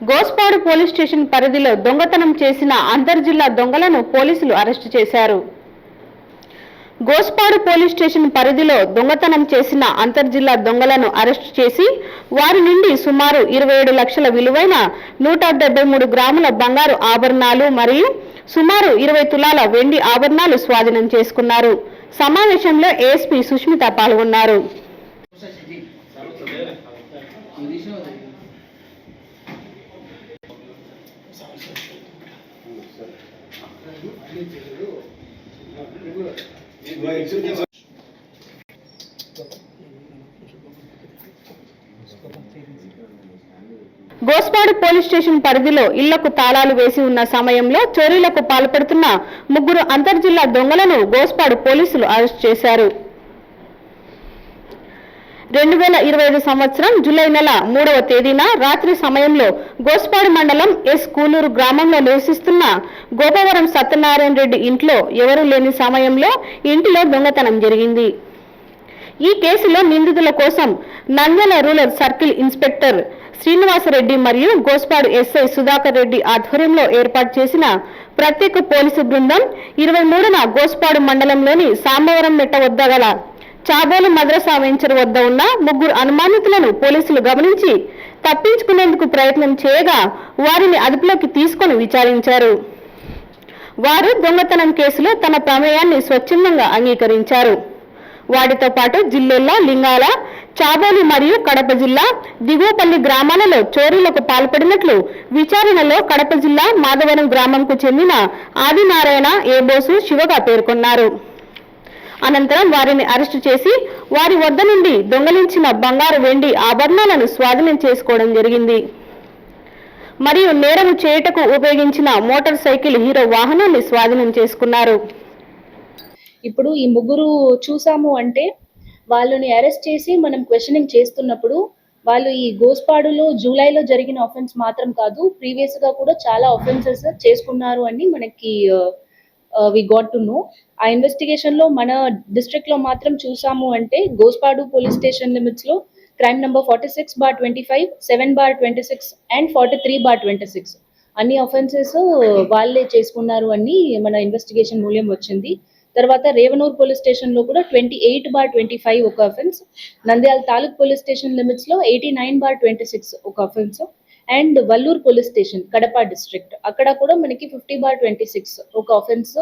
Gospadu police station పరిధిలో దొంగతనం చేసిన అంతర్జిల్లా దొంగలను పోలీసులు అరెస్టు చేశారు. గోస్పాడు పోలీస్ స్టేషన్ పరిధిలో దొంగతనం చేసిన అంతర్జిల్లా దొంగలను అరెస్టు చేసి వారి నుండి సుమారు 27 లక్షల విలువైన 173 గ్రాముల బంగారు ఆభరణాలు మరియు సుమారు 20 తులాల వెండి ఆభరణాలు స్వాధీనం చేసుకున్నారు. సమావేశంలో ఏఎస్పీ సుష్మిత పాల్గొన్నారు. గోస్పాడు పోలీస్ స్టేషన్ పరిధిలో ఇళ్లకు తాళాలు వేసి ఉన్న సమయంలో చోరీలకు పాల్పడుతున్న 3 అంతర్జిల్లా దొంగలను గోస్పాడు పోలీసులు అరెస్ట్ చేశారు. 2025 సంవత్సరం జూలై నెల 3వ తేదీన రాత్రి సమయంలో గోస్పాడు మండలం ఎస్ కూలూరు గ్రామంలో నివసిస్తున్న గోపవరం సత్యనారాయణ రెడ్డి ఇంట్లో ఎవరూ లేని సమయంలో ఇంటిలో దొంగతనం జరిగింది. ఈ కేసులో నిందితుల కోసం Nandyal rural circle inspector Srinivasareddy మరియు గోస్పాడు ఎస్ఐ సుధాకర్ రెడ్డి ఆధ్వర్యంలో ఏర్పాటు చేసిన ప్రత్యేక పోలీసు బృందం 23న గోస్పాడు మండలంలోని సాంబవరం మెట్ట వద్ద గల చాబోలు మద్రసా వెంచర్ వద్ద ఉన్న 3 అనుమానితులను పోలీసులు గమనించి తప్పించుకునేందుకు ప్రయత్నం చేయగా వారిని అదుపులోకి తీసుకొని విచారించారు. వారు దొంగతనం కేసులో తమ ప్రమేయాన్ని స్వచ్ఛందంగా అంగీకరించారు. వాటితో పాటు జిల్లాలో లింగాల, చాబోలి మరియు కడప జిల్లా దిగువపల్లి గ్రామాలలో చోరీలకు పాల్పడినట్లు విచారణలో కడప జిల్లా మాధవరం గ్రామంకు చెందిన ఆదినారాయణ, ఏబోసు, శివగా పేర్కొన్నారు. అనంతరం వారిని అరెస్టు చేసి వారి వద్ద నుండి దొంగలించిన బంగారు, వెండి ఆభరణాలను స్వాధీనం చేసుకోవడం జరిగింది. మరియు నేరం చేయుటకు ఉపయోగించిన మోటార్ సైకిల్ హీరో వాహనాన్ని స్వాధీనం చేసుకున్నారు. ఇప్పుడు ఈ 3 చూసాము అంటే వాళ్ళని అరెస్ట్ చేసి మనం క్వశ్చనింగ్ చేస్తున్నప్పుడు వాళ్ళు ఈ గోస్పాడులో జూలైలో జరిగిన ఆఫెన్స్ మాత్రం కాదు, ప్రీవియస్ గా కూడా చాలా ఆఫెన్సెస్ చేసుకున్నారు అని మనకి వి గాట్ టు నో. ఆ ఇన్వెస్టిగేషన్ లో మన డిస్ట్రిక్ట్ లో మాత్రం చూసాము అంటే గోస్పాడు పోలీస్ స్టేషన్ లిమిట్స్ లో క్రైమ్ నంబర్ 46/25, 7/26 అండ్ 43/26 అన్ని ఆఫెన్సెస్ వాళ్ళే చేసుకున్నారు అని మన ఇన్వెస్టిగేషన్ మూల్యం వచ్చింది. తర్వాత రేవనూర్ పోలీస్ స్టేషన్ లో కూడా 28/25 ఒక offence, Nandyal taluk police station limits లో 89/26 ఒక offence and Vallur police station Kadapa district అక్కడ కూడా మనకి 50/26 ఒక offence.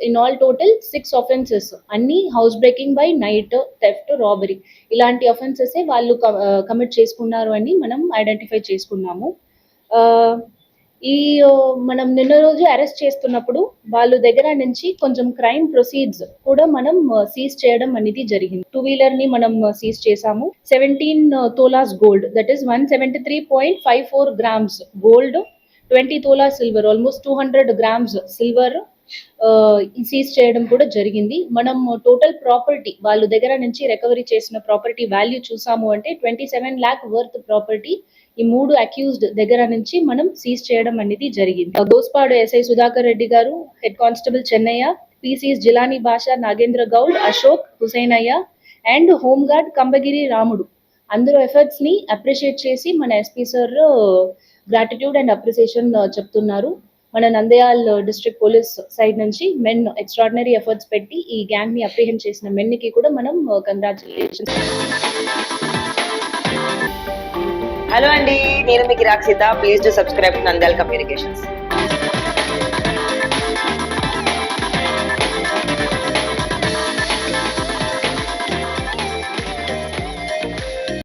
In all total 6 offences అన్ని house breaking by night, theft, robbery ఇలాంటి ఆఫెన్సెస్ వాళ్ళు కమిట్ చేసుకున్నారు అని మనం ఐడెంటిఫై చేసుకున్నాము. ఈ మనం నిన్న రోజు అరెస్ట్ చేస్తున్నప్పుడు వాళ్ళ దగ్గర నుంచి కొంచెం క్రైమ్ ప్రొసీడ్స్ కూడా మనం సీజ్ చేయడం అనేది జరిగింది. 2 వీలర్ ని మనం సీజ్ చేసాము. 17 tolas gold, that is 173.54 grams gold, 20 tola silver, almost 200 grams silver seize చేయడం కూడా జరిగింది. మనం టోటల్ ప్రాపర్టీ వాళ్ళ దగ్గర నుంచి రికవరీ చేసిన ప్రాపర్టీ వాల్యూ చూసాము అంటే 27 lakh వర్త్ ప్రాపర్టీ ఈ 3 అక్యూజ్డ్ దగ్గర నుంచి మనం సీజ్ చేయడం అనేది జరిగింది. Gospadu SI Sudhakar Reddy garu, head constable Chennaiah, PCs Jilani Basha, Nagendra Goud, Ashok, Husainaiah and home guard Kambagiri Ramudu అందరూ ఎఫర్ట్స్ ని అప్రిషియేట్ చేసి మన SP sir gratitude and appreciation చెప్తున్నారు. మన నంద్యాల్ డిస్ట్రిక్ట్ పోలీస్ సైడ్ నుంచి మెన్ ఎక్స్ట్రాడినరీ ఎఫర్ట్స్ పెట్టి ఈ గ్యాంగ్ ని అప్రిహెండ్ చేసిన మెన్ కి కూడా మనం కంగ్రాచులేషన్స్. హలో అండి, నేను మీ Kirak Sita. Please do subscribe to Nandyal communications.